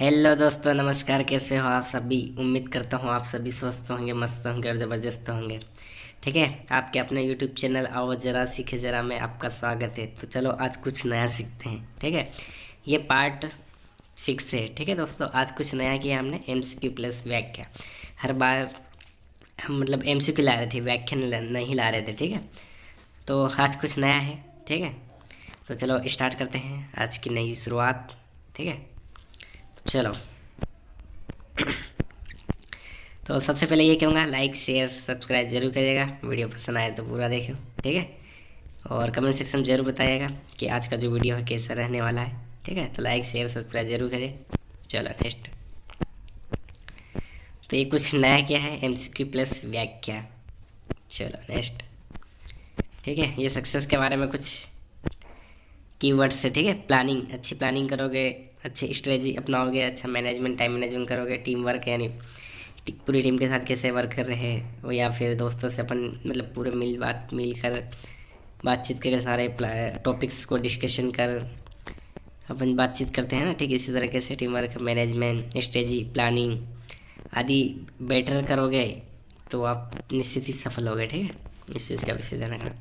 Hello दोस्तों, नमस्कार। कैसे हो आप सभी? उम्मीद करता हूँ आप सभी स्वस्थ होंगे, मस्त होंगे और ज़बरदस्त होंगे। ठीक है, आपके अपने यूट्यूब चैनल आओ जरा सीखे जरा में आपका स्वागत है। तो चलो आज कुछ नया सीखते हैं। ठीक है, ये पार्ट 6 है। ठीक है दोस्तों, आज कुछ नया किया हमने, MCQ प्लस व्याख्या। हर बार हम मतलब MCQ ला रहे थे, व्याख्या नहीं ला रहे थे। ठीक है, तो आज कुछ नया है। ठीक है, तो चलो स्टार्ट करते हैं आज की नई शुरुआत। ठीक है, चलो। तो सबसे पहले ये कहूँगा, लाइक शेयर सब्सक्राइब जरूर करिएगा। वीडियो पसंद आए तो पूरा देखो। ठीक है, और कमेंट सेक्शन में जरूर बताइएगा कि आज का जो वीडियो है कैसा रहने वाला है। ठीक है, तो लाइक शेयर सब्सक्राइब जरूर करें। चलो नेक्स्ट। तो ये कुछ नया क्या है, MCQ प्लस व्याख्या। चलो नेक्स्ट। ठीक है, ये सक्सेस के बारे में कुछ कीवर्ड्स है। ठीक है, प्लानिंग, अच्छी प्लानिंग करोगे, अच्छी स्ट्रेटजी अपनाओगे, अच्छा मैनेजमेंट, टाइम मैनेजमेंट करोगे, टीम वर्क यानी पूरी टीम के साथ कैसे वर्क कर रहे हैं वो, या फिर दोस्तों से अपन मतलब पूरे मिल कर बातचीत कर, सारे टॉपिक्स को डिस्कशन कर अपन बातचीत करते हैं ना। ठीक इसी तरीके से team work, management, strategy, planning आदि बेटर करोगे तो आप निश्चित ही सफल होगे। ठीक है, इस चीज़ का विषय ध्यान रखना।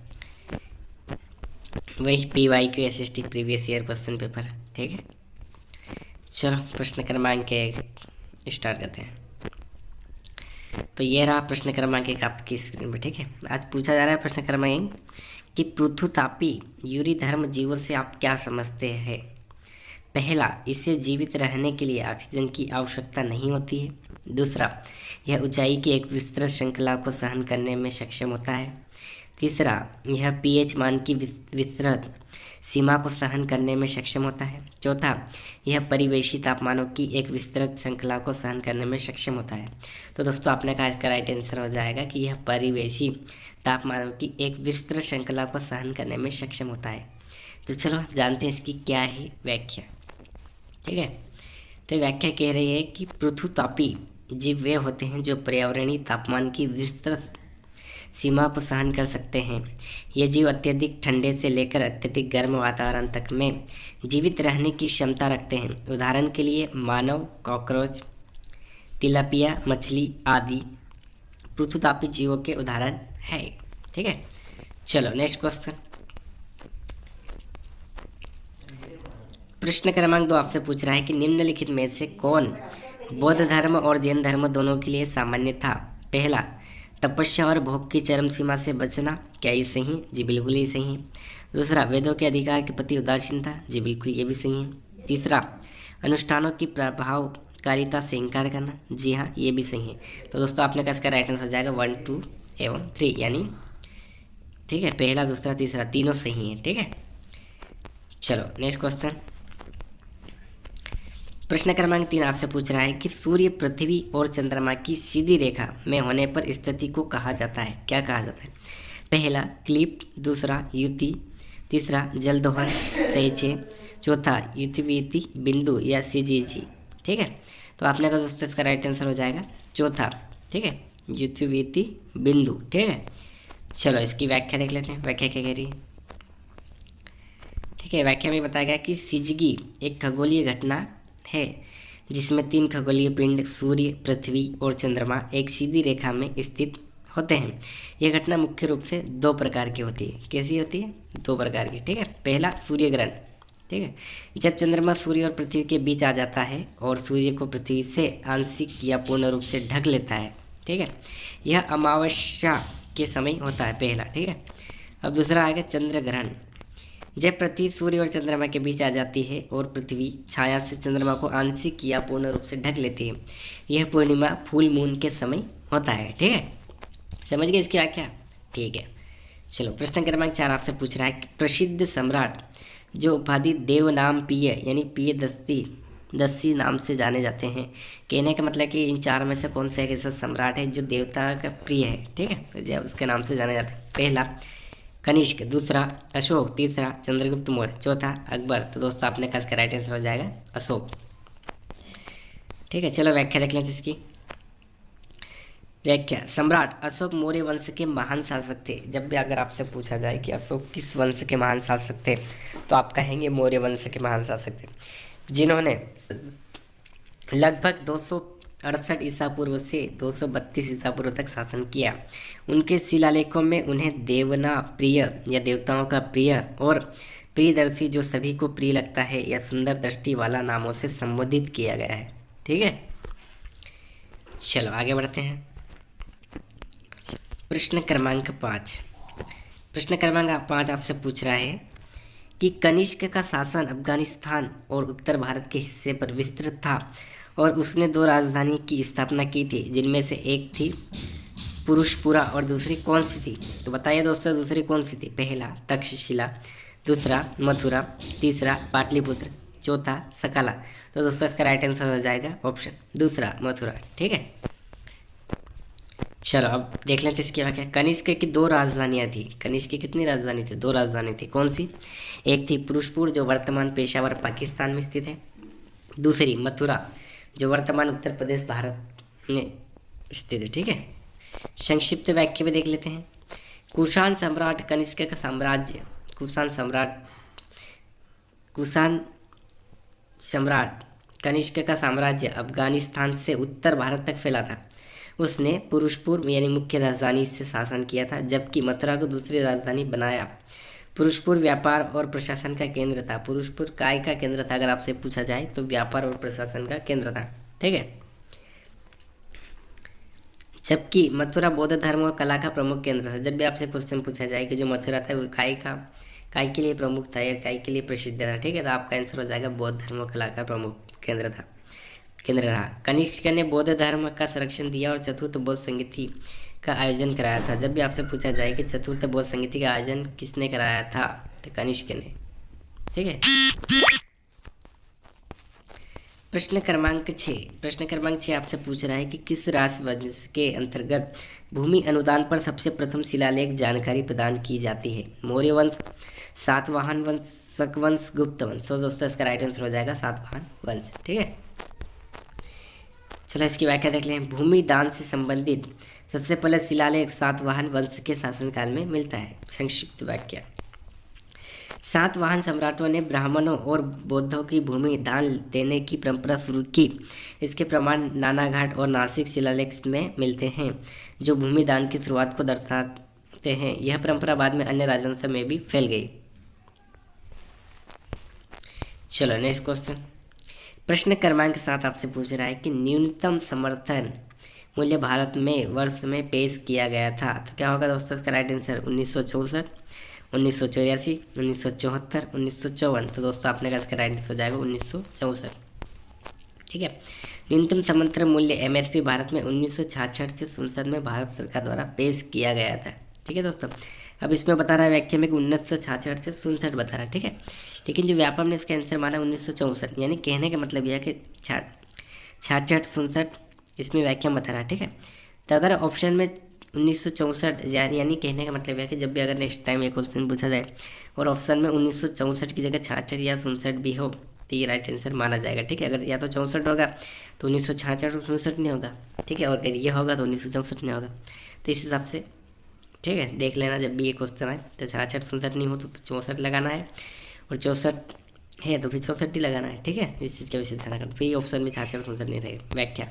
वही PYQ SST previous year question paper. ठीक है, चलो प्रश्न क्रमांक 1 स्टार्ट करते हैं। तो ये रहा प्रश्न क्रमांक 1 आपकी स्क्रीन पर। ठीक है, आज पूछा जा रहा है प्रश्न क्रमांक 1 कि पृथुतापी यूरी धर्म जीवों से आप क्या समझते हैं। पहला, इससे जीवित रहने के लिए ऑक्सीजन की आवश्यकता नहीं होती है। दूसरा, यह ऊंचाई की एक विस्तृत श्रृंखला को सहन करने में सक्षम होता है। तीसरा, यह pH मान की विस्तृत सीमा को सहन करने में सक्षम होता है। चौथा, यह परिवेशी तापमानों की एक विस्तृत श्रृंखला को सहन करने में सक्षम होता है। तो दोस्तों आपने कहा इसका राइट आंसर हो जाएगा कि यह परिवेशी तापमानों की एक विस्तृत श्रृंखला को सहन करने में सक्षम होता है। तो चलो जानते हैं इसकी क्या है व्याख्या। ठीक है, तो व्याख्या कह रही है कि पृथुतापी जीव वे होते हैं जो पर्यावरणीय तापमान की विस्तृत सीमा को सहन कर सकते हैं। ये जीव अत्यधिक ठंडे से लेकर अत्यधिक गर्म वातावरण तक में जीवित रहने की क्षमता रखते हैं। उदाहरण के लिए मानव, कॉकरोच, तिलापिया मछली आदि पृथुतापी जीवों के उदाहरण है। ठीक है, चलो नेक्स्ट क्वेश्चन। प्रश्न क्रमांक 2 आपसे पूछ रहा है कि निम्नलिखित में से कौन बौद्ध धर्म और जैन धर्म दोनों के लिए सामान्य था। पहला, तपस्या और भोग की चरम सीमा से बचना। क्या ये सही है? जी बिल्कुल ये सही है। दूसरा, वेदों के अधिकार के प्रति उदासीनता। जी बिल्कुल ये भी सही है। तीसरा, अनुष्ठानों की प्रभावकारिता से इंकार करना। जी हाँ ये भी सही है। तो दोस्तों आपने कहा इसका राइट आंसर हो जाएगा 1, 2 एवं 3 यानी ठीक है, पहला दूसरा तीसरा तीनों सही है। ठीक है, चलो नेक्स्ट क्वेश्चन। प्रश्न क्रमांक 3 आपसे पूछ रहा है कि सूर्य, पृथ्वी और चंद्रमा की सीधी रेखा में होने पर स्थिति को कहा जाता है। क्या कहा जाता है? पहला, क्लिप। दूसरा, युति। तीसरा, जलदोहन सहेजे। चौथा, युतिविति बिंदु या सीजीजी। ठीक है, तो आपने कहा दोस्तों इसका राइट आंसर हो जाएगा चौथा। ठीक है, युतिविति बिंदु। ठीक है, चलो इसकी व्याख्या देख लेते हैं। व्याख्या क्या कह रही है? ठीक है, व्याख्या में बताया गया कि सिजगी एक खगोलीय घटना है जिसमें 3 खगोलीय पिंड सूर्य, पृथ्वी और चंद्रमा एक सीधी रेखा में स्थित होते हैं। यह घटना मुख्य रूप से 2 प्रकार की होती है। कैसी होती है? 2 प्रकार की। ठीक है, पहला सूर्य ग्रहण। ठीक है, जब चंद्रमा सूर्य और पृथ्वी के बीच आ जाता है और सूर्य को पृथ्वी से आंशिक या पूर्ण रूप से ढक लेता है। ठीक है, यह अमावस्या के समय होता है पहला। ठीक है, अब दूसरा आएगा चंद्र ग्रहण। जब पृथ्वी सूर्य और चंद्रमा के बीच आ जाती है और पृथ्वी छाया से चंद्रमा को आंशिक या पूर्ण रूप से ढक लेती है। यह पूर्णिमा फुल मून के समय होता है। ठीक है, समझ गए इसकी व्याख्या? ठीक है, चलो प्रश्न क्रमांक 4 आपसे पूछ रहा है कि प्रसिद्ध सम्राट जो उपाधि देव नाम पिय यानी पिय दस्सी नाम से जाने जाते हैं। कहने का मतलब कि इन 4 में से कौन सा एक ऐसा सम्राट है जो देवता का प्रिय है। ठीक है, तो जो उसके नाम से जाने जाते हैं। पहला कनिष्क, दूसरा अशोक, तीसरा चंद्रगुप्त मौर्य, चौथा अकबर। तो दोस्तों आपने कहा इसका राइट आंसर हो जाएगा अशोक। ठीक है, चलो व्याख्या देख लेते हैं इसकी। व्याख्या, सम्राट अशोक मौर्य वंश के महान शासक थे। जब भी अगर आपसे पूछा जाए कि अशोक किस वंश के महान शासक थे तो आप कहेंगे मौर्य वंश के महान शासक थे, जिन्होंने लगभग 268 ईसा पूर्व से 232 ईसा पूर्व तक शासन किया। उनके शिलालेखों में उन्हें देवना प्रिय या देवताओं का प्रिय और प्रियदर्शी, जो सभी को प्रिय लगता है, या सुंदर दृष्टि वाला नामों से संबोधित किया गया है। ठीक है, चलो आगे बढ़ते हैं। प्रश्न क्रमांक 5। प्रश्न क्रमांक 5 आपसे पूछ रहा है कि कनिष्क का शासन अफगानिस्तान और उत्तर भारत के हिस्से पर विस्तृत था और उसने 2 राजधानी की स्थापना की थी, जिनमें से एक थी पुरुषपुरा और दूसरी कौन सी थी? तो बताइए दोस्तों, दूसरी कौन सी थी? पहला तक्षशिला, दूसरा मथुरा, तीसरा पाटलिपुत्र, चौथा सकला। तो दोस्तों इसका राइट आंसर हो जाएगा ऑप्शन दूसरा मथुरा। ठीक है, चलो अब देख लेते हैं इसकी व्याख्या। कनिष्क की 2 राजधानियाँ थी। कनिष्क की कितनी राजधानी थी? 2 राजधानी थी। कौन सी? एक थी पुरुषपुर, जो वर्तमान पेशावर पाकिस्तान में स्थित है। दूसरी मथुरा, जो वर्तमान उत्तर प्रदेश भारत में स्थित है। ठीक है, संक्षिप्त वाक्य भी देख लेते हैं। कुषाण सम्राट कनिष्क का साम्राज्य, कुषाण सम्राट कनिष्क का साम्राज्य अफगानिस्तान से उत्तर भारत तक फैला था। उसने पुरुषपुर यानी मुख्य राजधानी से शासन किया था, जबकि मथुरा को दूसरी राजधानी बनाया। पुरुषपुर व्यापार और प्रशासन का केंद्र था। पुरुषपुर काय का केंद्र था? अगर आपसे पूछा जाए तो व्यापार और प्रशासन का केंद्र था। ठीक है, जबकि मथुरा बौद्ध धर्म और कला का प्रमुख केंद्र था। जब भी आपसे क्वेश्चन पूछा जाए कि जो मथुरा था वो काय के लिए प्रमुख था या काय के लिए प्रसिद्ध था, ठीक है, तो आपका आंसर हो जाएगा बौद्ध धर्म और कला का प्रमुख केंद्र रहा। कनिष्क ने बौद्ध धर्म का संरक्षण दिया और चतुर्थ बौद्ध संगीति का आयोजन कराया था। जब भी आपसे पूछा जाए कि चतुर्थ बौद्ध संगीति का आयोजन किसने कराया था, तो कनिष्क ने। ठीक है, प्रश्न क्रमांक 6 आपसे पूछ रहा है कि किस राजवंश के अंतर्गत भूमि अनुदान पर सबसे प्रथम शिलालेख जानकारी प्रदान की जाती है? मौर्य वंश, सातवाहन वंश, शक वंश, गुप्त वंश। तो दोस्तों इसका राइट आंसर हो जाएगा सातवाहन वंश। ठीक है, चलो इसकी व्याख्या देख लें। भूमि दान से संबंधित सबसे पहले शिलालेख सातवाहन वंश के शासनकाल में मिलता है। संक्षिप्त व्याख्या। सातवाहन सम्राटों ने ब्राह्मणों और बौद्धों की भूमि दान देने की परंपरा शुरू की। इसके प्रमाण नानाघाट और नासिक शिलालेख में मिलते हैं, जो भूमि दान की शुरुआत को दर्शाते हैं। यह परंपरा बाद में अन्य राजवंशों में भी फैल गई। चलो नेक्स्ट क्वेश्चन। प्रश्न क्रमांक 7 आपसे पूछ रहा है कि न्यूनतम समर्थन मूल्य भारत में वर्ष में पेश किया गया था। तो क्या होगा दोस्तों इसका राइट आंसर? 1964, 1984, 1974, 1954। तो दोस्तों आपने कहा इसका राइट आंसर हो जाएगा 1964। ठीक है, न्यूनतम समर्थन मूल्य एमएसपी भारत में 1966 से संसद में भारत सरकार द्वारा पेश किया गया था। ठीक है दोस्तों, अब इसमें बता रहा है व्याख्या में कि 1966 से 67 बता रहा है। ठीक है, लेकिन जो व्यापक ने इसका आंसर माना 1964, यानी कहने का मतलब यह है कि 66 67 इसमें व्याख्या बता रहा है। ठीक है, तो अगर ऑप्शन में 1964 यानी कहने का मतलब यह है कि जब भी अगर नेक्स्ट टाइम ये क्वेश्चन पूछा जाए और ऑप्शन में 1964 की जगह 66 या 67 भी हो तो ये राइट आंसर माना जाएगा। ठीक है, अगर या तो 64 होगा तो 1966 और 67 नहीं होगा। ठीक है, और अगर ये होगा तो 1964 नहीं होगा। तो इस हिसाब से ठीक है देख लेना, जब भी ये क्वेश्चन आए तो 66 67 नहीं हो तो 64 लगाना है, और 64 है तो फिर 64 ही लगाना है। ठीक है, इस चीज़ का विशेष ध्यान रखना। फिर ऑप्शन में 66 67 नहीं रहेगा। व्याख्या।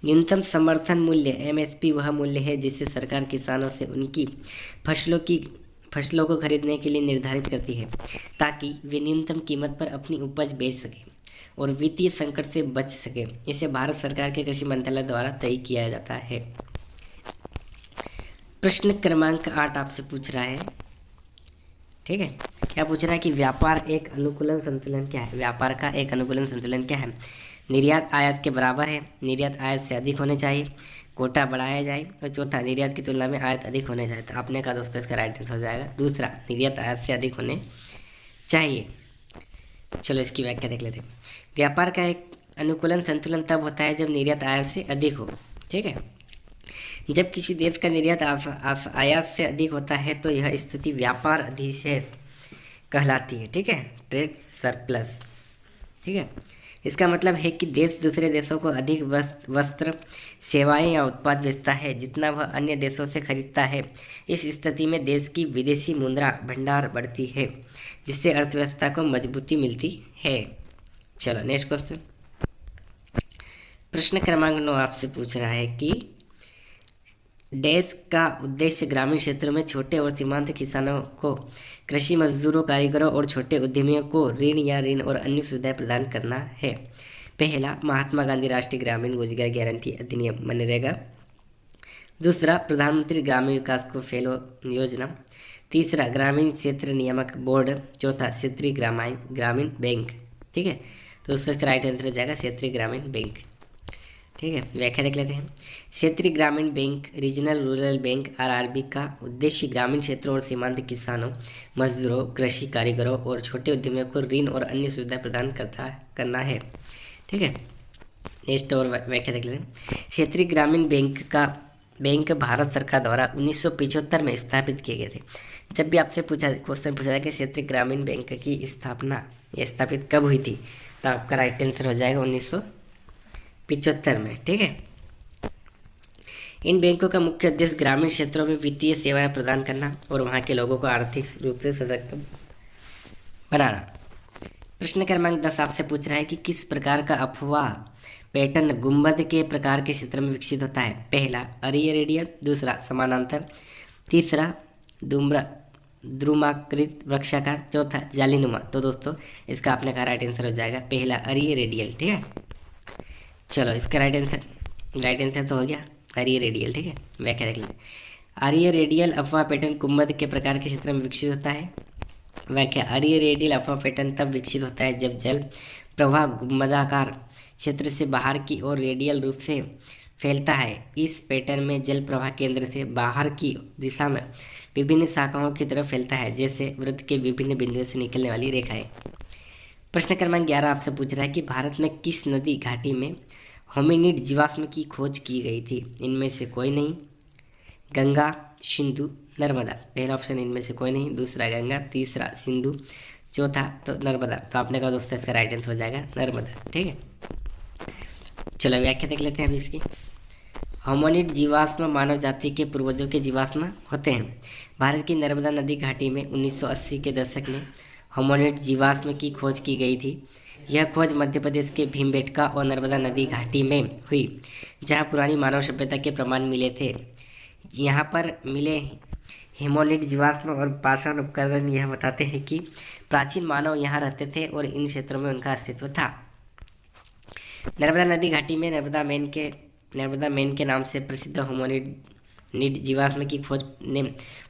न्यूनतम समर्थन मूल्य एमएसपी वह मूल्य है जिसे सरकार किसानों से उनकी फसलों को खरीदने के लिए निर्धारित करती है, ताकि वे न्यूनतम कीमत पर अपनी उपज बेच सकें और वित्तीय संकट से बच सके। इसे भारत सरकार के कृषि मंत्रालय द्वारा तय किया जाता है। प्रश्न क्रमांक 8 आपसे पूछ रहा है। ठीक है, क्या पूछ रहा है कि व्यापार एक अनुकूलन संतुलन क्या है? व्यापार का एक अनुकूलन संतुलन क्या है? निर्यात आयात के बराबर है, निर्यात आयात से अधिक होने चाहिए, कोटा बढ़ाया जाए, और चौथा निर्यात की तुलना में आयात अधिक होने चाहिए। तो आपने कहा दोस्तों इसका राइट आंसर हो जाएगा दूसरा, निर्यात आयात से अधिक होने चाहिए। चलो इसकी व्याख्या देख लेते हैं। व्यापार का एक अनुकूलन संतुलन तब होता है जब निर्यात आयात से अधिक हो। ठीक है, जब किसी देश का निर्यात आयात से अधिक होता है तो यह स्थिति व्यापार अधिशेष कहलाती है। ठीक है, ट्रेड सरप्लस। ठीक है, इसका मतलब है कि देश दूसरे देशों को अधिक वस्त्र, सेवाएं या उत्पाद बेचता है जितना वह अन्य देशों से खरीदता है। इस स्थिति में देश की विदेशी मुद्रा भंडार बढ़ती है, जिससे अर्थव्यवस्था को मजबूती मिलती है। चलो नेक्स्ट क्वेश्चन। प्रश्न क्रमांक 9 आपसे पूछ रहा है कि देश का उद्देश्य ग्रामीण क्षेत्रों में छोटे और सीमांत किसानों को, कृषि मजदूरों, कारीगरों और छोटे उद्यमियों को ऋण या ऋण और अन्य सुविधाएं प्रदान करना है। पहला, महात्मा गांधी राष्ट्रीय ग्रामीण रोजगार गारंटी अधिनियम मनरेगा। दूसरा, प्रधानमंत्री ग्रामीण विकास को फेलो योजना। तीसरा, ग्रामीण क्षेत्र नियामक बोर्ड। चौथा, क्षेत्रीय ग्रामीण बैंक। ठीक है, तो उसका राइट आंसर हो जाएगा क्षेत्रीय ग्रामीण बैंक। ठीक है, व्याख्या देख लेते हैं। क्षेत्रीय ग्रामीण bank regional rural bank RRB का उद्देश्य ग्रामीण क्षेत्रों और सीमांत किसानों, मजदूरों, कृषि कारीगरों और छोटे उद्यमियों को ऋण और अन्य सुविधाएं प्रदान करना है। ठीक है, नेक्स्ट और व्याख्या देख लेते हैं। क्षेत्रीय ग्रामीण बैंक भारत सरकार द्वारा 1975 में स्थापित किए गए थे। जब भी आपसे क्वेश्चन पूछा जाए कि क्षेत्रीय ग्रामीण बैंक की स्थापना या स्थापित कब हुई थी, तो आपका राइट आंसर हो जाएगा 1975 में। ठीक है, इन बैंकों का मुख्य उद्देश्य ग्रामीण क्षेत्रों में वित्तीय सेवाएं प्रदान करना और वहां के लोगों को आर्थिक रूप से सशक्त बनाना। प्रश्न क्रमांक 10 आपसे पूछ रहा है कि किस प्रकार का अफवाह पैटर्न गुंबद के प्रकार के क्षेत्र में विकसित होता है। पहला, अरीय रेडियल। दूसरा, समानांतर। तीसरा, द्रुमाकृत वृक्षाकार। चौथा, जालीनुमा। तो दोस्तों इसका आपने कहा राइट आंसर हो जाएगा पहला, अरीय रेडियल। ठीक है, चलो इसका राइट आंसर तो हो गया अरीय रेडियल। ठीक है, व्याख्या देख लें। अरीय रेडियल अफवाह पैटर्न गुंबद के प्रकार के क्षेत्र में विकसित होता है। व्याख्या, अरीय रेडियल अफवाह पैटर्न तब विकसित होता है जब जल प्रवाह गुंबदाकार क्षेत्र से बाहर की ओर रेडियल रूप से फैलता है। इस पैटर्न में जल प्रवाह केंद्र से बाहर की दिशा में विभिन्न शाखाओं की तरफ फैलता है, जैसे वृत्त के विभिन्न बिंदुओं से निकलने वाली रेखाएं। प्रश्न क्रमांक 11 आपसे पूछ रहा है कि भारत में किस नदी घाटी में होमिनिड जीवाश्म की खोज की गई थी। इनमें से कोई नहीं। गंगा, सिंधु, नर्मदा। पहला ऑप्शन इनमें से कोई नहीं, दूसरा गंगा, तीसरा सिंधु, चौथा तो नर्मदा। तो आपने कहा दोस्तों इसका राइट आंसर हो जाएगा नर्मदा। ठीक है, चलो व्याख्या देख लेते हैं अभी इसकी। होमिनिड जीवाश्म मानव जाति के पूर्वजों के जीवाश्म होते हैं। भारत की नर्मदा नदी घाटी में 1980 के दशक में होमिनिड जीवाश्म की खोज की गई थी। यह खोज मध्य प्रदेश के भीमबेटका और नर्मदा नदी घाटी में हुई, जहां पुरानी मानव सभ्यता के प्रमाण मिले थे। यहाँ पर मिले होमिनिड जीवाश्म और पाषाण उपकरण यह बताते हैं कि प्राचीन मानव यहाँ रहते थे और इन क्षेत्रों में उनका अस्तित्व था। नर्मदा नदी घाटी में नर्मदा मैन के नाम से प्रसिद्ध होमिनिड जीवाश्म की खोज ने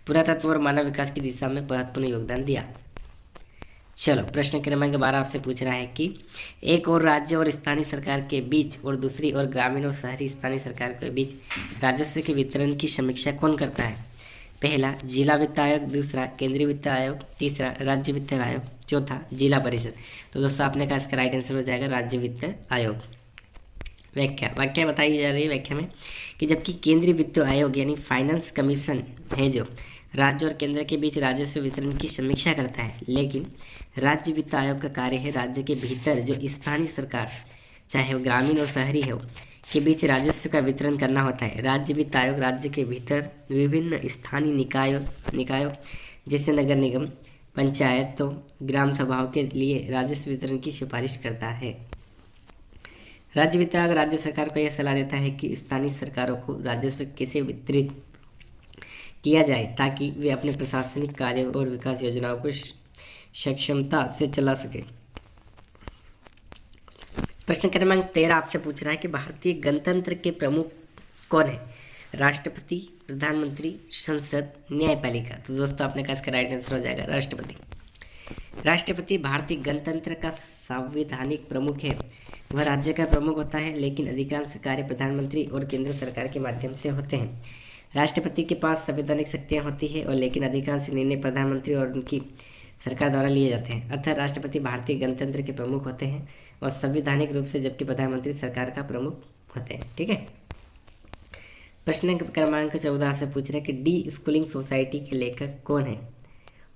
पुरातत्व और मानव विकास की दिशा में महत्वपूर्ण योगदान दिया। चलो प्रश्न क्रमांक 12 आपसे पूछ रहा है कि एक और राज्य और स्थानीय सरकार के बीच और दूसरी ओर ग्रामीण और शहरी स्थानीय सरकार के बीच राजस्व के वितरण की समीक्षा कौन करता है। पहला, जिला वित्त आयोग। दूसरा, केंद्रीय वित्त आयोग। तीसरा, राज्य वित्त आयोग। चौथा, जिला परिषद। तो दोस्तों आपने कहा इसका राइट आंसर हो जाएगा राज्य वित्त आयोग। व्याख्या बताई जा रही है व्याख्या में कि जबकि केंद्रीय वित्त आयोग यानी फाइनेंस कमीशन है जो राज्य और केंद्र के बीच राजस्व वितरण की समीक्षा करता है, लेकिन राज्य वित्त आयोग का कार्य है राज्य के भीतर जो स्थानीय सरकार, चाहे वो ग्रामीण और शहरी हो, के बीच राजस्व का वितरण करना होता है। राज्य वित्त आयोग राज्य के भीतर विभिन्न स्थानीय निकायों जैसे नगर निगम, पंचायत तो ग्राम सभाओं के लिए राजस्व वितरण की सिफारिश करता है। राज्य वित्त आयोग राज्य सरकार को यह सलाह देता है कि स्थानीय सरकारों को राजस्व कैसे वितरित किया जाए ताकि वे अपने प्रशासनिक कार्यों और विकास योजनाओं को सक्षमता से चला सके। प्रश्न क्रमांक 13 आपसे पूछ रहा है कि भारतीय गणतंत्र के प्रमुख कौन है। राष्ट्रपति, प्रधानमंत्री, संसद, न्यायपालिका। तो दोस्तों आपने कहा इसका राइट आंसर हो जाएगा राष्ट्रपति। राष्ट्रपति भारतीय गणतंत्र का संवैधानिक प्रमुख है। वह राज्य का प्रमुख होता है, लेकिन अधिकांश कार्य प्रधानमंत्री और केंद्र सरकार के माध्यम से होते हैं। राष्ट्रपति के पास संवैधानिक शक्तियाँ होती है और लेकिन अधिकांश निर्णय प्रधानमंत्री और उनकी सरकार द्वारा लिए जाते हैं। अतः राष्ट्रपति भारतीय गणतंत्र के प्रमुख होते हैं और संवैधानिक रूप से, जबकि प्रधानमंत्री सरकार का प्रमुख होते हैं। ठीक है, प्रश्न क्रमांक 14 से पूछ रहे हैं कि डी स्कूलिंग सोसाइटी के लेखक कौन है।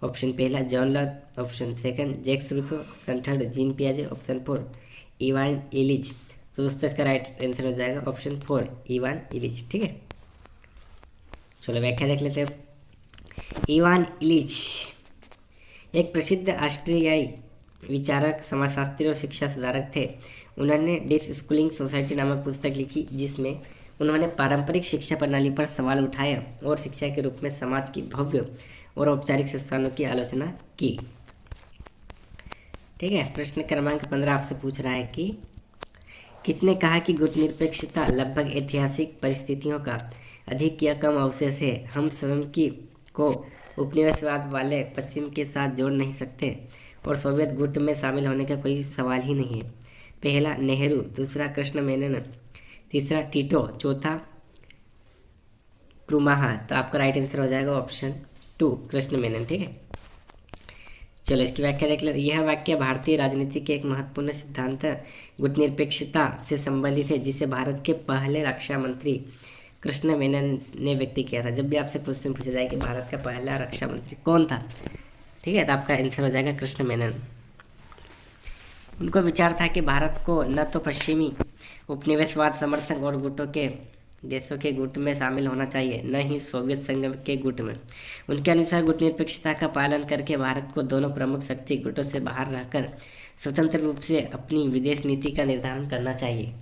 ऑप्शन पहला John Locke, option second Jacques Rousseau, option third Jean पियाजे, ऑप्शन 4 इवान इलिच। तो दोस्तों इसका राइट आंसर हो जाएगा ऑप्शन 4 इवान इलिच। ठीक है, चलो व्याख्या देख लेते हैं। इवान इलिच एक प्रसिद्ध ऑस्ट्रियाई विचारक, समाजशास्त्री और शिक्षा सुधारक थे। उन्होंने डिसस्कूलिंग सोसाइटी नामक पुस्तक लिखी, जिसमें उन्होंने पारंपरिक शिक्षा प्रणाली पर सवाल उठाए और शिक्षा के रूप में समाज की भव्य और औपचारिक संस्थानों की आलोचना की। ठीक है, प्रश्न क्रमांक 15 आपसे पूछ रहा है कि किसने कहा कि गुटनिरपेक्षता लगभग ऐतिहासिक परिस्थितियों का अधिक या कम अवशेष है। हम स्वयं की को उपनिवेशवाद वाले पश्चिम के साथ जोड़ नहीं सकते और सोवियत गुट में शामिल होने का कोई सवाल ही नहीं है। पहला नेहरू, दूसरा कृष्ण मेनन, तीसरा टीटो, चौथा क्रुमाहा। तो आपका राइट आंसर हो जाएगा ऑप्शन 2 कृष्ण मेनन। ठीक है, चलो इसकी व्याख्या देख लेते। यह वाक्य भारतीय राजनीति के एक महत्वपूर्ण सिद्धांत गुटनिरपेक्षता से संबंधित है, जिसे भारत के पहले रक्षा मंत्री कृष्ण मेनन ने व्यक्त किया था। जब भी आपसे क्वेश्चन पूछा जाए कि भारत का पहला रक्षा मंत्री कौन था, ठीक है, तो आपका आंसर हो जाएगा कृष्ण मेनन। उनको विचार था कि भारत को न तो पश्चिमी उपनिवेशवाद समर्थक और गुटों के देशों के गुट में शामिल होना चाहिए, न ही सोवियत संघ के गुट में। उनके अनुसार गुटनिरपेक्षता का पालन करके भारत को दोनों प्रमुख शक्ति गुटों से बाहर रहकर स्वतंत्र रूप से अपनी विदेश नीति का निर्धारण करना चाहिए।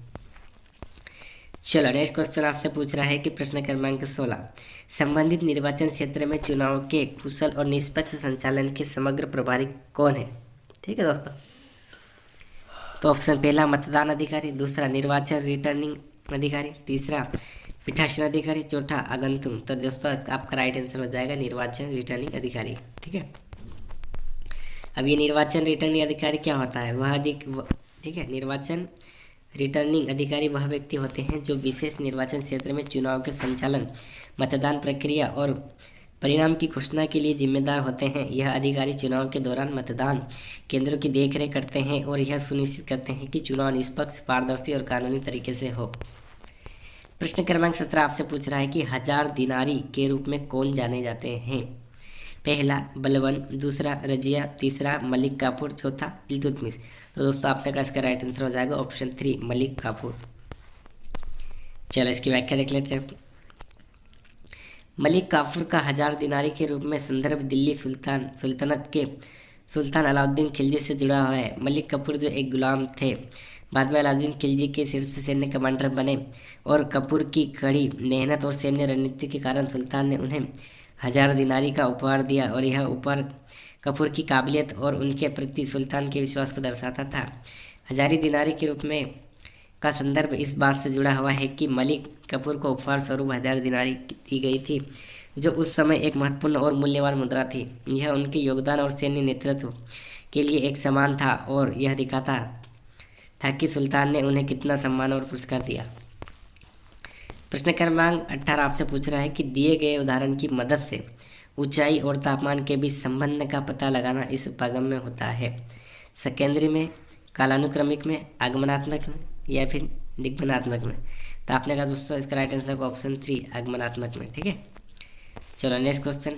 चलो नेक्स्ट क्वेश्चन आपसे पूछ रहा है कि प्रश्न क्रमांक 16, संबंधित निर्वाचन क्षेत्र में चुनाव के कुशल और निष्पक्ष संचालन के समग्र प्रभारी कौन है। ठीक है दोस्तों, तो ऑप्शन पहला मतदान अधिकारी, दूसरा निर्वाचन रिटर्निंग अधिकारी, तीसरा पीठासीन अधिकारी, चौथा आगंतुक। तो दोस्तों आपका राइट आंसर हो जाएगा निर्वाचन रिटर्निंग अधिकारी। ठीक है, अब ये निर्वाचन रिटर्निंग अधिकारी क्या होता है, ठीक है, निर्वाचन रिटर्निंग अधिकारी वह व्यक्ति होते हैं जो विशेष निर्वाचन क्षेत्र में चुनाव के संचालन, मतदान प्रक्रिया और परिणाम की घोषणा के लिए जिम्मेदार होते हैं। यह अधिकारी चुनाव के दौरान मतदान केंद्रों की देखरेख करते हैं और यह सुनिश्चित करते हैं कि चुनाव निष्पक्ष, पारदर्शी और कानूनी तरीके से हो। प्रश्न क्रमांक 17 आपसे पूछ रहा है कि 1000 दिनारी के रूप में कौन जाने जाते हैं। पहला बलबन, दूसरा रजिया, तीसरा मलिक काफूर, चौथा इल्तुतमिश। तो दोस्तों आपने कहा इसका राइट आंसर हो जाएगा ऑप्शन 3 मलिक काफूर। चलो इसकी व्याख्या देख लेते हैं। मलिक काफूर का 1000 दिनारी के रूप में संदर्भ दिल्ली सुल्तानत के सुल्तान अलाउद्दीन खिलजी से जुड़ा हुआ है। मलिक काफूर जो एक गुलाम थे, बाद में अलाउद्दीन खिलजी के शीर्ष सैन्य कमांडर बने और कपूर की कड़ी मेहनत और सैन्य रणनीति के कारण सुल्तान ने उन्हें 1000 दिनारी का उपहार दिया और यह उपहार कपूर की काबिलियत और उनके प्रति सुल्तान के विश्वास को दर्शाता था। 1000 दिनारी के रूप में का संदर्भ इस बात से जुड़ा हुआ है कि मलिक कपूर को उपहार स्वरूप 1000 दिनारी दी गई थी, जो उस समय एक महत्वपूर्ण और मूल्यवान मुद्रा थी। यह उनके योगदान और सैन्य नेतृत्व के लिए एक सम्मान था और यह दिखाता था कि सुल्तान ने उन्हें कितना सम्मान और पुरस्कार दिया। प्रश्न क्रमांक 18 आपसे पूछ रहा है कि दिए गए उदाहरण की मदद से ऊंचाई और तापमान के बीच संबंध का पता लगाना इस उपागम में होता है। सकेंद्री में, कालानुक्रमिक में, आगमनात्मक में या फिर दिग्भ्रमणात्मक में। तो आपने कहा दोस्तों इसका राइट आंसर को ऑप्शन 3 आगमनात्मक में। ठीक है, चलो नेक्स्ट क्वेश्चन।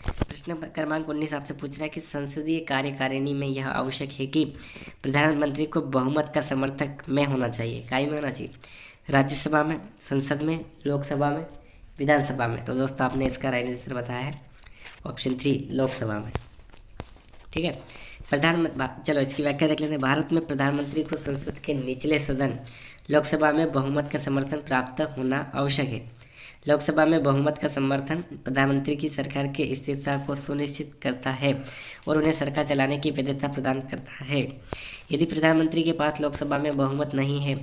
प्रश्न क्रमांक 19 आपसे पूछ रहा है कि संसदीय कार्यकारिणी में यह आवश्यक है कि प्रधानमंत्री को बहुमत का समर्थक में होना चाहिए। काय में होना चाहिए, राज्यसभा में, संसद में, लोकसभा में, विधानसभा में। तो दोस्तों आपने इसका राइट आंसर बताया है ऑप्शन 3 लोकसभा में। ठीक है, चलो इसकी व्याख्या देख लेते हैं। भारत में प्रधानमंत्री को संसद के निचले सदन लोकसभा में बहुमत का समर्थन प्राप्त होना आवश्यक है। लोकसभा में बहुमत का समर्थन प्रधानमंत्री की सरकार की स्थिरता को सुनिश्चित करता है और उन्हें सरकार चलाने की वैधता प्रदान करता है। यदि प्रधानमंत्री के पास लोकसभा में बहुमत नहीं है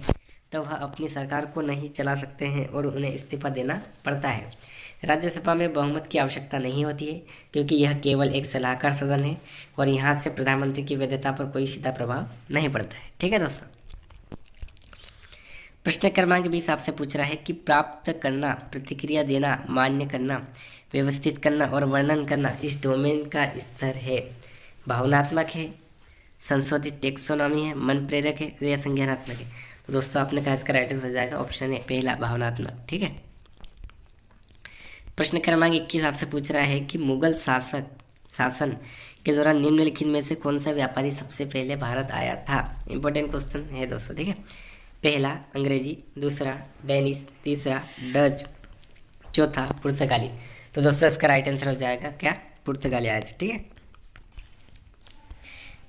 तो वह अपनी सरकार को नहीं चला सकते हैं और उन्हें इस्तीफा देना पड़ता है। राज्यसभा में बहुमत की आवश्यकता नहीं होती है क्योंकि यह केवल एक सलाहकार सदन है और यहाँ से प्रधानमंत्री की वैधता पर कोई सीधा प्रभाव नहीं पड़ता है। ठीक है दोस्तों, प्रश्न क्रमांक 20 आपसे पूछ रहा है कि प्राप्त करना, प्रतिक्रिया देना, मान्य करना, व्यवस्थित करना और वर्णन करना इस डोमेन का स्तर है। भावनात्मक है, संशोधित टेक्सोनॉमी है, मन प्रेरक है या संज्ञानात्मक है। तो दोस्तों आपने कहा इसका राइट आंसर हो जाएगा ऑप्शन है पहला भावनात्मक। ठीक है, प्रश्न क्रमांक 21 आपसे पूछ रहा है कि मुगल शासन के दौरान निम्नलिखित में से कौन सा व्यापारी सबसे पहले भारत आया था। इंपॉर्टेंट क्वेश्चन है दोस्तों। ठीक है, पहला अंग्रेजी, दूसरा डेनिश, तीसरा डच, चौथा पुर्तगाली। तो दोस्तों इसका राइट आंसर हो जाएगा क्या, पुर्तगाली आया था। ठीक है,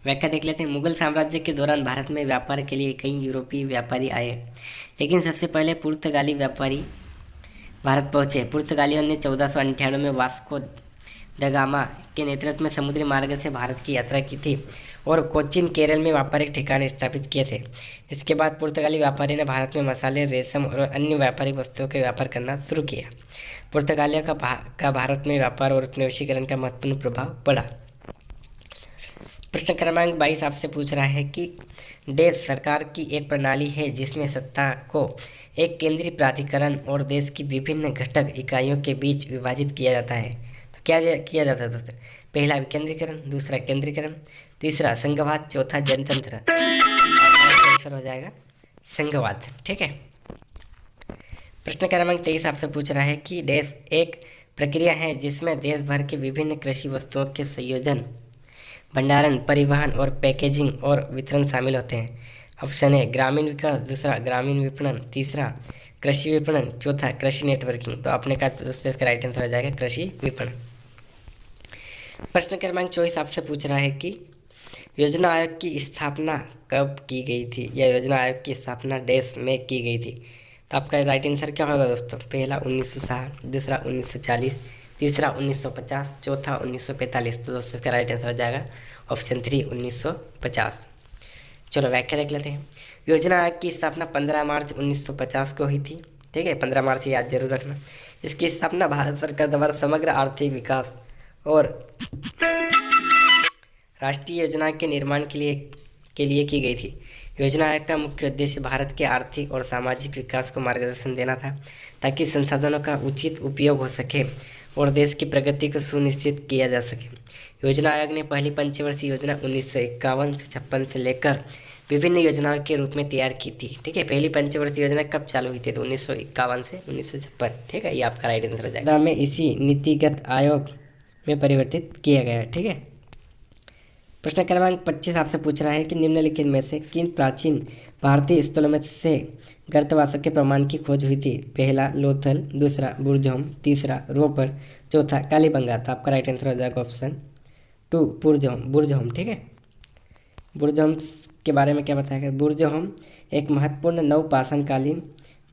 व्याख्या देख लेते हैं। मुगल साम्राज्य के दौरान भारत में व्यापार के लिए कई यूरोपीय व्यापारी आए, लेकिन सबसे पहले पुर्तगाली व्यापारी भारत पहुंचे। पुर्तगालियों ने 1498 में वास्को द गामा के नेतृत्व में समुद्री मार्ग से भारत की यात्रा की थी और कोचीन केरल में व्यापारिक ठिकाने स्थापित किए थे। इसके बाद पुर्तगाली व्यापारी ने भारत में मसाले, रेशम और अन्य व्यापारिक वस्तुओं का व्यापार करना शुरू किया। पुर्तगालियों का भारत में व्यापार और उपनिवेशीकरण का महत्वपूर्ण प्रभाव पड़ा। प्रश्न क्रमांक 22 आपसे पूछ रहा है कि देश सरकार की एक प्रणाली है जिसमें सत्ता को एक केंद्रीय प्राधिकरण और देश की विभिन्न घटक इकाइयों के बीच विभाजित किया जाता है। तो क्या किया जाता है दोस्तों? पहला विकेंद्रीकरण, दूसरा केंद्रीकरण, तीसरा संघवाद, चौथा जनतंत्र। आंसर हो जाएगा संघवाद। ठीक है। प्रश्न क्रमांक 23 आपसे पूछ रहा है कि देश एक प्रक्रिया है जिसमें देश भर के विभिन्न कृषि वस्तुओं के संयोजन, भंडारण, परिवहन और पैकेजिंग और वितरण शामिल होते हैं। ऑप्शन है ग्रामीण विकास, दूसरा ग्रामीण विपणन, तीसरा कृषि विपणन, चौथा कृषि नेटवर्किंग। तो आपने कहा दोस्तों इसका राइट आंसर हो जाएगा कृषि विपणन। प्रश्न क्रमांक 24 आपसे पूछ रहा है कि योजना आयोग की स्थापना कब की गई थी, या योजना आयोग की स्थापना देश में की गई थी। तो आपका राइट आंसर क्या होगा दोस्तों? पहला 1960, दूसरा 1940, तीसरा 1950, चौथा 1945। तो दोस्तों इसका राइट आंसर हो जाएगा ऑप्शन 3 1950। चलो व्याख्या देख लेते हैं। योजना आयोग की स्थापना 15 मार्च 1950 को हुई थी। ठीक है, 15 मार्च याद जरूर रखना। इसकी स्थापना भारत सरकार द्वारा समग्र आर्थिक विकास और राष्ट्रीय योजना के निर्माण के लिए की गई थी। योजना आयोग का मुख्य उद्देश्य भारत के आर्थिक और सामाजिक विकास को मार्गदर्शन देना था, ताकि संसाधनों का उचित उपयोग हो सके और देश की प्रगति को सुनिश्चित किया जा सके। योजना आयोग ने पहली पंचवर्षीय योजना 1951 से 56 से लेकर विभिन्न योजनाओं के रूप में तैयार की थी। ठीक है, पहली पंचवर्षीय योजना कब चालू हुई थी? तो 1951 से 1956। ठीक है, ये आपका राइट आंसर हो जाएगा। में इसी नीतिगत आयोग में परिवर्तित किया गया है। ठीक है। प्रश्न क्रमांक 25 आपसे पूछ रहा है कि निम्नलिखित में से किन प्राचीन भारतीय स्थलों में से गर्तवासों के प्रमाण की खोज हुई थी? पहला लोथल, दूसरा बुर्जहोम, तीसरा रोपर, चौथा कालीबंगा। तो आपका राइट आंसर हो जाएगा ऑप्शन 2 बुर्जहोम। ठीक है, बुर्जहोम के बारे में क्या बताया गया? बुर्जहोम एक महत्वपूर्ण नवपाषाणकालीन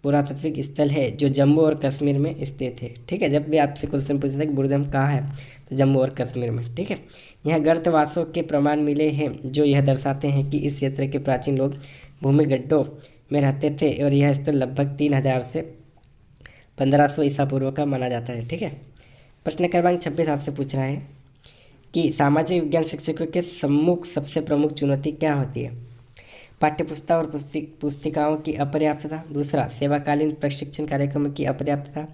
पुरातात्विक स्थल है जो जम्मू और कश्मीर में स्थित है। ठीक है, जब भी आपसे क्वेश्चन पूछता है कि बुर्जहोम कहाँ है, तो जम्मू और कश्मीर में। ठीक है, यहाँ गर्तवासों के प्रमाण मिले हैं जो यह दर्शाते हैं कि इस क्षेत्र के प्राचीन लोग भूमि गड्ढों में रहते थे और यह स्थल लगभग 3000 से 1500 ईसा पूर्व का माना जाता है। ठीक है। प्रश्न क्रमांक 26 आपसे पूछ रहा है कि सामाजिक विज्ञान शिक्षकों के सम्मुख सबसे प्रमुख चुनौती क्या होती है? पाठ्यपुस्तक और पुस्तिकाओं की अपर्याप्तता, दूसरा सेवाकालीन प्रशिक्षण कार्यक्रमों की अपर्याप्तता,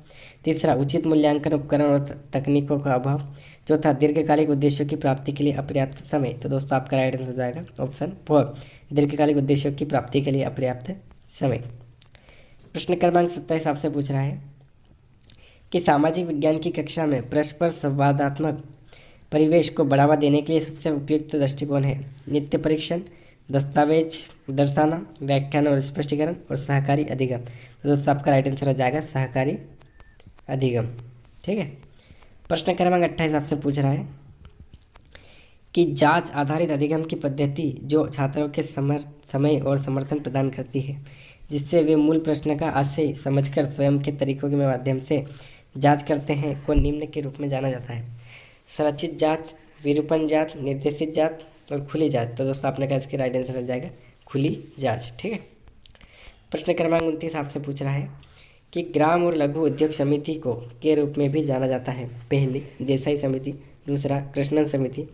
तीसरा उचित मूल्यांकन उपकरण और तकनीकों का अभाव, चौथा दीर्घकालिक उद्देश्यों की प्राप्ति के लिए अपर्याप्त समय। तो दोस्तों आपका राइट आंसर हो जाएगा ऑप्शन 4 दीर्घकालिक उद्देश्यों की प्राप्ति के लिए अपर्याप्त समय। प्रश्न क्रमांक 27 आपसे पूछ रहा है कि सामाजिक विज्ञान की कक्षा में परस्पर संवादात्मक परिवेश को बढ़ावा देने के लिए सबसे उपयुक्त दृष्टिकोण है? नित्य परीक्षण, दस्तावेज दर्शाना, व्याख्यान और स्पष्टीकरण, और सहकारी अधिगम। तो दोस्तों आपका राइट आंसर हो जाएगा सहकारी अधिगम। ठीक है। प्रश्न क्रमांक 28 आपसे पूछ रहा है कि जांच आधारित अधिगम की पद्धति जो छात्रों के समय और समर्थन प्रदान करती है, जिससे वे मूल प्रश्न का आशय समझकर स्वयं के तरीकों के माध्यम से जांच करते हैं, को निम्न के रूप में जाना जाता है? संरचित जांच, विरूपण जांच, निर्देशित जांच और खुली जांच। तो दोस्तों आपने कहा इसके राइट आंसर हो जाएगा खुली जांच। ठीक है। प्रश्न क्रमांक 29 आपसे पूछ रहा है कि ग्राम और लघु उद्योग समिति को के रूप में भी जाना जाता है? पहली देसाई समिति, दूसरा कृष्णन समिति,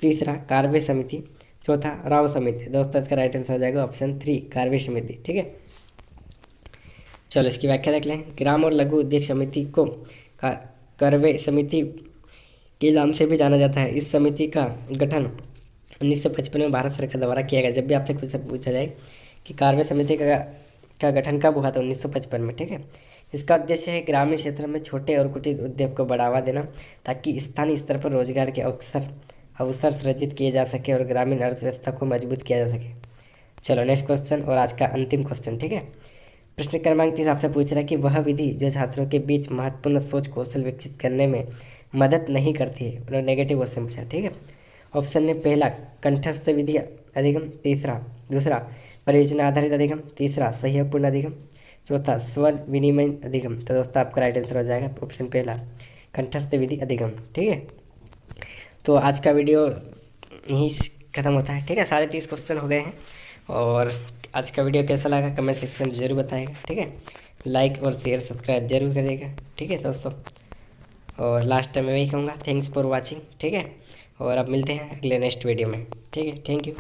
तीसरा कार्वे समिति, चौथा राव समिति। दोस्तों इसका राइट आंसर हो जाएगा ऑप्शन 3 कार्वे समिति। ठीक है। चलो इसकी व्याख्या देख लें। ग्राम और लघु उद्योग समिति को कार्वे समिति के नाम से भी जाना जाता है। इस समिति का गठन 1955 में भारत सरकार द्वारा किया गया। जब भी आपसे कुछ पूछा जाए कि कार्य समिति का गठन कब हुआ था? 1955 में। ठीक है। इसका उद्देश्य है ग्रामीण क्षेत्रों में छोटे और कुटीर उद्योग को बढ़ावा देना, ताकि स्थानीय स्तर पर रोजगार के अवसर सृजित किए जा सके और ग्रामीण अर्थव्यवस्था को मजबूत किया जा सके। चलो नेक्स्ट क्वेश्चन और आज का अंतिम क्वेश्चन। ठीक है। प्रश्न क्रमांक 30 आपसे पूछ रहा है कि वह विधि जो छात्रों के बीच महत्वपूर्ण सोच कौशल विकसित करने में मदद नहीं करती है। उन्होंने नेगेटिव क्वेश्चन पूछा। ठीक है। ऑप्शन में पहला कंठस्थ विधि अधिगम, दूसरा परियोजना आधारित अधिगम, तीसरा सहयोगपूर्ण अधिगम, चौथा स्वर विनिमय अधिगम। तो दोस्तों आपका राइट आंसर हो जाएगा ऑप्शन पहला कंठस्थ विधि अधिगम। ठीक है, तो आज का वीडियो यहीं ख़त्म होता है। ठीक है, सारे 30 क्वेश्चन हो गए हैं। और आज का वीडियो कैसा लगा कमेंट सेक्शन में जरूर बताएगा। ठीक है, लाइक और शेयर सब्सक्राइब जरूर करिएगा। ठीक है दोस्तों, और लास्ट टाइम मैं वही कहूँगा, थैंक्स फॉर वॉचिंग। ठीक है, और अब मिलते हैं अगले नेक्स्ट वीडियो में। ठीक है, थैंक यू।